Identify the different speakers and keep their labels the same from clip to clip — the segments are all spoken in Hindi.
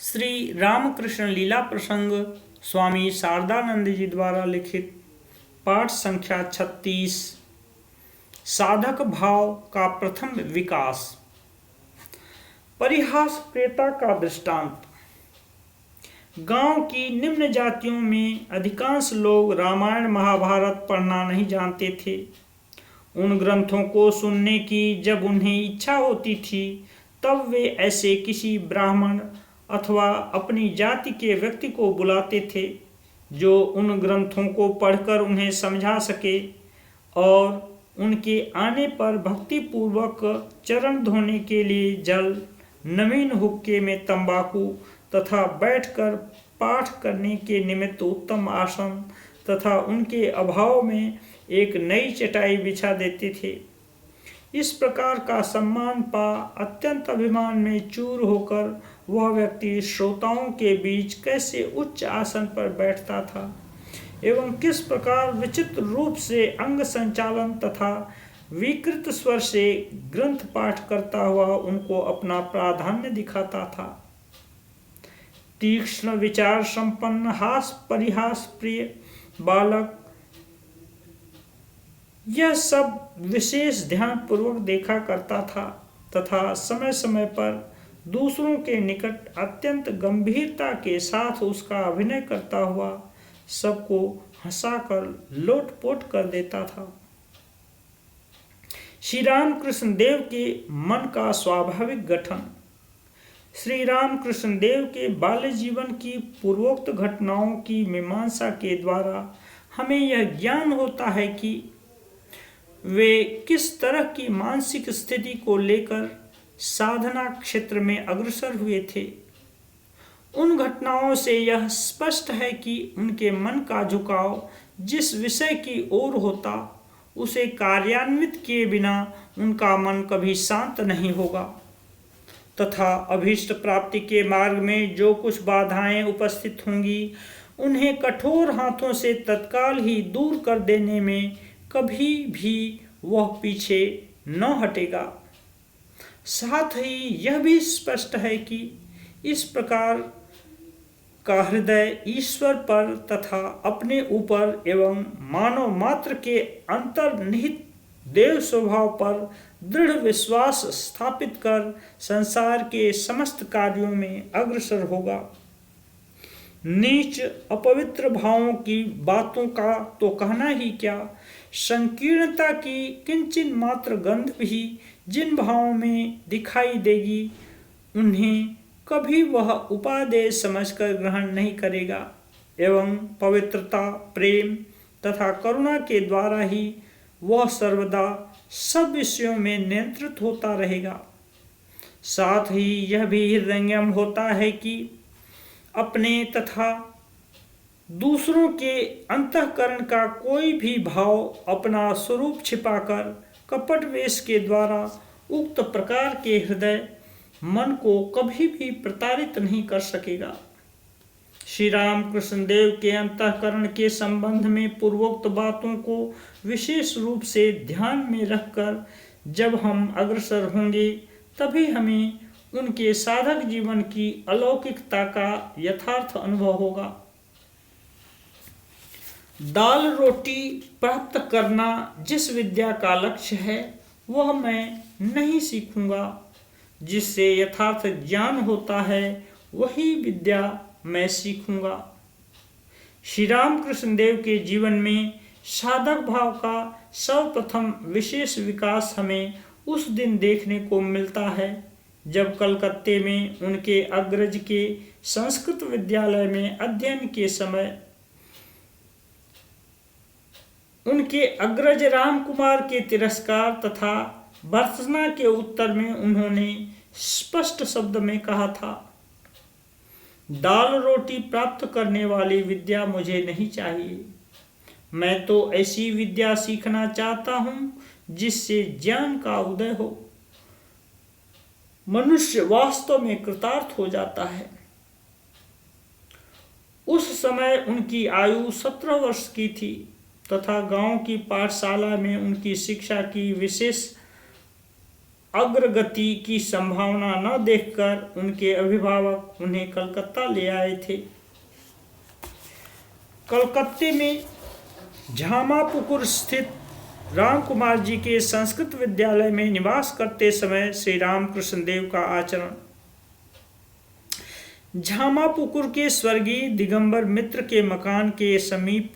Speaker 1: श्री रामकृष्ण लीला प्रसंग स्वामी शारदानंद जी द्वारा लिखित पाठ संख्या 36 साधक भाव का प्रथम विकास। परिहास प्रेता का दृष्टांत। गांव की निम्न जातियों में अधिकांश लोग रामायण महाभारत पढ़ना नहीं जानते थे। उन ग्रंथों को सुनने की जब उन्हें इच्छा होती थी तब वे ऐसे किसी ब्राह्मण अथवा अपनी जाति के व्यक्ति को बुलाते थे जो उन ग्रंथों को पढ़कर उन्हें समझा सके और उनके आने पर भक्तिपूर्वक चरण धोने के लिए जल, नवीन हुक्के में तंबाकू तथा बैठकर पाठ करने के निमित्त उत्तम आसन तथा उनके अभाव में एक नई चटाई बिछा देते थे। इस प्रकार का सम्मान पा अत्यंत अभिमान में चूर होकर वह व्यक्ति श्रोताओं के बीच कैसे उच्च आसन पर बैठता था एवं किस प्रकार विचित्र रूप से अंग संचालन तथा विकृत स्वर से ग्रंथ पाठ करता हुआ उनको अपना प्राधान्य दिखाता था। तीक्ष्ण विचार संपन्न हास परिहास प्रिय बालक यह सब विशेष ध्यान पूर्वक देखा करता था तथा समय समय पर दूसरों के निकट अत्यंत गंभीरता के साथ उसका अभिनय करता हुआ सबको हंसाकर लोटपोट कर देता था। श्री रामकृष्ण देव के मन का स्वाभाविक गठन। श्री रामकृष्ण देव के बाल्य जीवन की पूर्वोक्त घटनाओं की मीमांसा के द्वारा हमें यह ज्ञान होता है कि वे किस तरह की मानसिक स्थिति को लेकर साधना क्षेत्र में अग्रसर हुए थे। उन घटनाओं से यह स्पष्ट है कि उनके मन का झुकाव जिस विषय की ओर होता उसे कार्यान्वित किए बिना उनका मन कभी शांत नहीं होगा तथा अभीष्ट प्राप्ति के मार्ग में जो कुछ बाधाएं उपस्थित होंगी उन्हें कठोर हाथों से तत्काल ही दूर कर देने में कभी भी वह पीछे न हटेगा। साथ ही यह भी स्पष्ट है कि इस प्रकार का हृदय ईश्वर पर तथा अपने ऊपर एवं मानव मात्र के अंतर्निहित देव स्वभाव पर दृढ़ विश्वास स्थापित कर संसार के समस्त कार्यों में अग्रसर होगा। नीच अपवित्र भावों की बातों का तो कहना ही क्या, संकीर्णता की किंचित मात्र गंध भी जिन भावों में दिखाई देगी उन्हें कभी वह उपादेय समझकर ग्रहण नहीं करेगा एवं पवित्रता, प्रेम तथा करुणा के द्वारा ही वह सर्वदा सब विषयों में नियंत्रित होता रहेगा। साथ ही यह भी हृदयंगम होता है कि अपने तथा दूसरों के अंतःकरण का कोई भी भाव अपना स्वरूप छिपाकर कपट वेश के द्वारा उक्त प्रकार के हृदय मन को कभी भी प्रताड़ित नहीं कर सकेगा। श्री रामकृष्ण देव के अंतःकरण के संबंध में पूर्वोक्त बातों को विशेष रूप से ध्यान में रखकर जब हम अग्रसर होंगे तभी हमें उनके साधक जीवन की अलौकिकता का यथार्थ अनुभव होगा। दाल रोटी प्राप्त करना जिस विद्या का लक्ष्य है वह मैं नहीं सीखूंगा। जिससे यथार्थ ज्ञान होता है वही विद्या मैं सीखूंगा। श्री रामकृष्ण देव के जीवन में साधक भाव का सर्वप्रथम विशेष विकास हमें उस दिन देखने को मिलता है जब कलकत्ते में उनके अग्रज के संस्कृत विद्यालय में अध्ययन के समय उनके अग्रज राम कुमार के तिरस्कार तथा भर्त्सना के उत्तर में उन्होंने स्पष्ट शब्द में कहा था, दाल रोटी प्राप्त करने वाली विद्या मुझे नहीं चाहिए। मैं तो ऐसी विद्या सीखना चाहता हूं जिससे ज्ञान का उदय हो। मनुष्य वास्तव में कृतार्थ हो जाता है। उस समय उनकी आयु 17 वर्ष की थी तथा गांव की पाठशाला में उनकी शिक्षा की विशेष अग्रगति की संभावना न देखकर उनके अभिभावक उन्हें कलकत्ता ले आए थे। कलकत्ते में झामापुकुर स्थित रामकुमार जी के संस्कृत विद्यालय में निवास करते समय श्री रामकृष्ण देव का आचरण। झामापुकुर के स्वर्गीय दिगंबर मित्र के मकान के समीप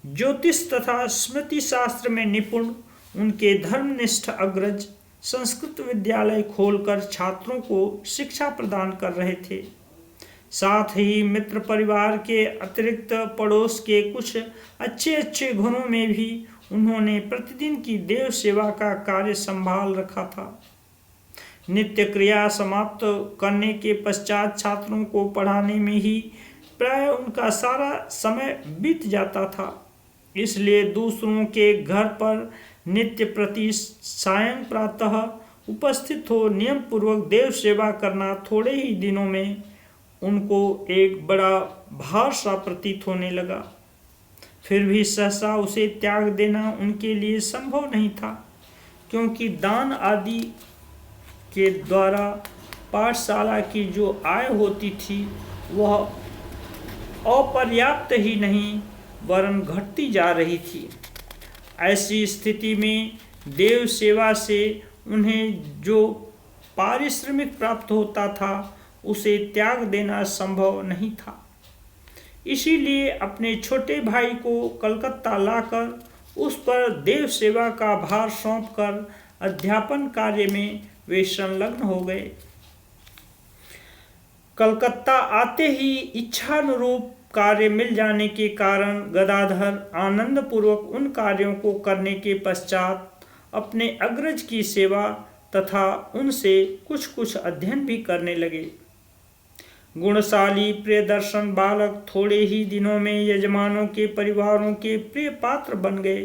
Speaker 1: ज्योतिष तथा स्मृति शास्त्र में निपुण उनके धर्मनिष्ठ अग्रज संस्कृत विद्यालय खोलकर छात्रों को शिक्षा प्रदान कर रहे थे। साथ ही मित्र परिवार के अतिरिक्त पड़ोस के कुछ अच्छे घरों में भी उन्होंने प्रतिदिन की देव सेवा का कार्य संभाल रखा था। नित्य क्रिया समाप्त करने के पश्चात छात्रों को पढ़ाने में ही प्राय उनका सारा समय बीत जाता था। इसलिए दूसरों के घर पर नित्य प्रति सायं प्रातः उपस्थित हो नियम पूर्वक देव सेवा करना थोड़े ही दिनों में उनको एक बड़ा भार सा प्रतीत होने लगा। फिर भी सहसा उसे त्याग देना उनके लिए संभव नहीं था, क्योंकि दान आदि के द्वारा पाठशाला की जो आय होती थी वह अपर्याप्त ही नहीं वरन घटती जा रही थी। ऐसी स्थिति में देव सेवा से उन्हें जो पारिश्रमिक प्राप्त होता था उसे त्याग देना संभव नहीं था। इसीलिए अपने छोटे भाई को कलकत्ता लाकर उस पर देव सेवा का भार सौंपकर अध्यापन कार्य में वे संलग्न हो गए। कलकत्ता आते ही इच्छानुरूप कार्य मिल जाने के कारण गदाधर आनंद पूर्वक उन कार्यों को करने के पश्चात अपने अग्रज की सेवा तथा उनसे कुछ अध्ययन भी करने लगे। गुणशाली प्रियदर्शन बालक थोड़े ही दिनों में यजमानों के परिवारों के प्रिय पात्र बन गए।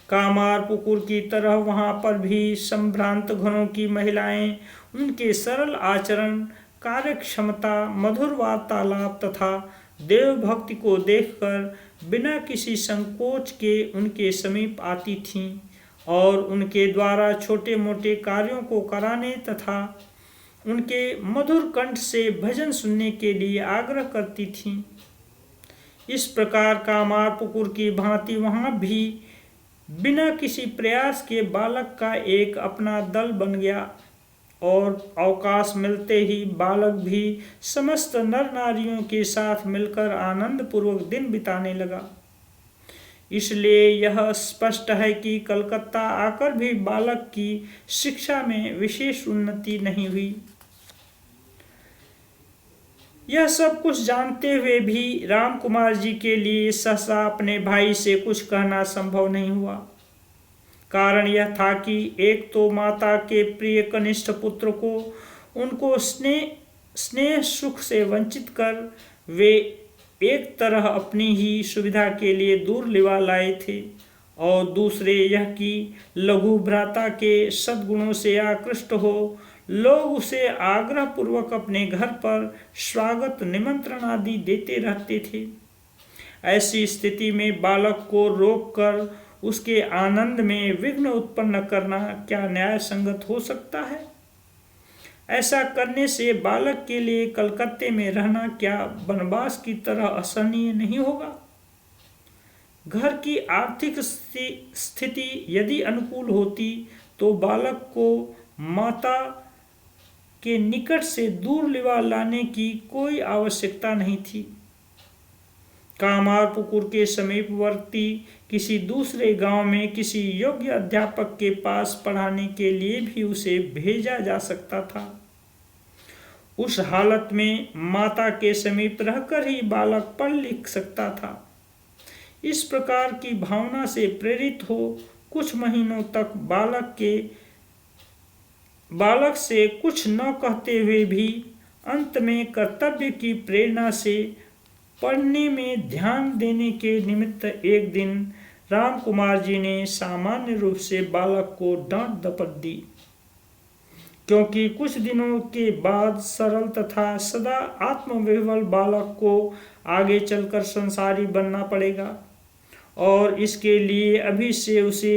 Speaker 1: कामारपुकुर की तरह वहां पर भी संभ्रांत घरों की महिलाएं उनके सरल आचरण, कार्यक्षमता, मधुर वार्तालाप तथा देव भक्ति को देखकर बिना किसी संकोच के उनके समीप आती थीं और उनके द्वारा छोटे मोटे कार्यों को कराने तथा उनके मधुर कंठ से भजन सुनने के लिए आग्रह करती थीं। इस प्रकार कामारपुकुर की भांति वहां भी बिना किसी प्रयास के बालक का एक अपना दल बन गया और अवकाश मिलते ही बालक भी समस्त नर नारियों के साथ मिलकर आनंद पूर्वक दिन बिताने लगा। इसलिए यह स्पष्ट है कि कलकत्ता आकर भी बालक की शिक्षा में विशेष उन्नति नहीं हुई। यह सब कुछ जानते हुए भी रामकुमार जी के लिए सहसा अपने भाई से कुछ कहना संभव नहीं हुआ। कारण यह था कि एक तो माता के प्रिय कनिष्ठ पुत्र को उनको स्नेह सुख से वंचित कर वे एक तरह अपनी ही सुविधा के लिए दूर लिवा लाए थे, और दूसरे यह कि लघु भ्राता के सद्गुणों से आकृष्ट हो लोग उसे आग्रह पूर्वक अपने घर पर स्वागत निमंत्रण आदि देते रहते थे। ऐसी स्थिति में बालक को रोककर उसके आनंद में विघ्न उत्पन्न करना क्या न्याय संगत हो सकता है? ऐसा करने से बालक के लिए कलकत्ते में रहना क्या वनवास की तरह असहनीय नहीं होगा? घर की आर्थिक स्थिति यदि अनुकूल होती तो बालक को माता के निकट से दूर लिवा लाने की कोई आवश्यकता नहीं थी। कामारपुकुर के समीपवर्ती किसी दूसरे गांव में किसी योग्य अध्यापक के पास पढ़ाने के लिए भी उसे भेजा जा सकता था। उस हालत में माता के समीप रहकर ही बालक पढ़ लिख सकता था। इस प्रकार की भावना से प्रेरित हो कुछ महीनों तक बालक से कुछ न कहते हुए भी अंत में कर्तव्य की प्रेरणा से पढ़ने में ध्यान देने के निमित्त एक दिन रामकुमार जी ने सामान्य रूप से बालक को डांट डपट दी, क्योंकि कुछ दिनों के बाद सरल तथा सदा आत्मविह्वल बालक को आगे चलकर संसारी बनना पड़ेगा और इसके लिए अभी से उसे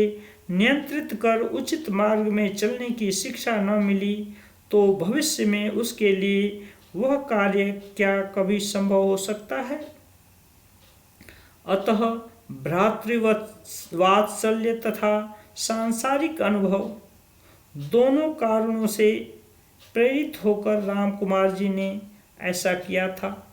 Speaker 1: नियंत्रित कर उचित मार्ग में चलने की शिक्षा न मिली तो भविष्य में उसके लिए वह कार्य क्या कभी संभव हो सकता है। अतः भ्रातृवात्सल्य तथा सांसारिक अनुभव दोनों कारणों से प्रेरित होकर राम कुमार जी ने ऐसा किया था।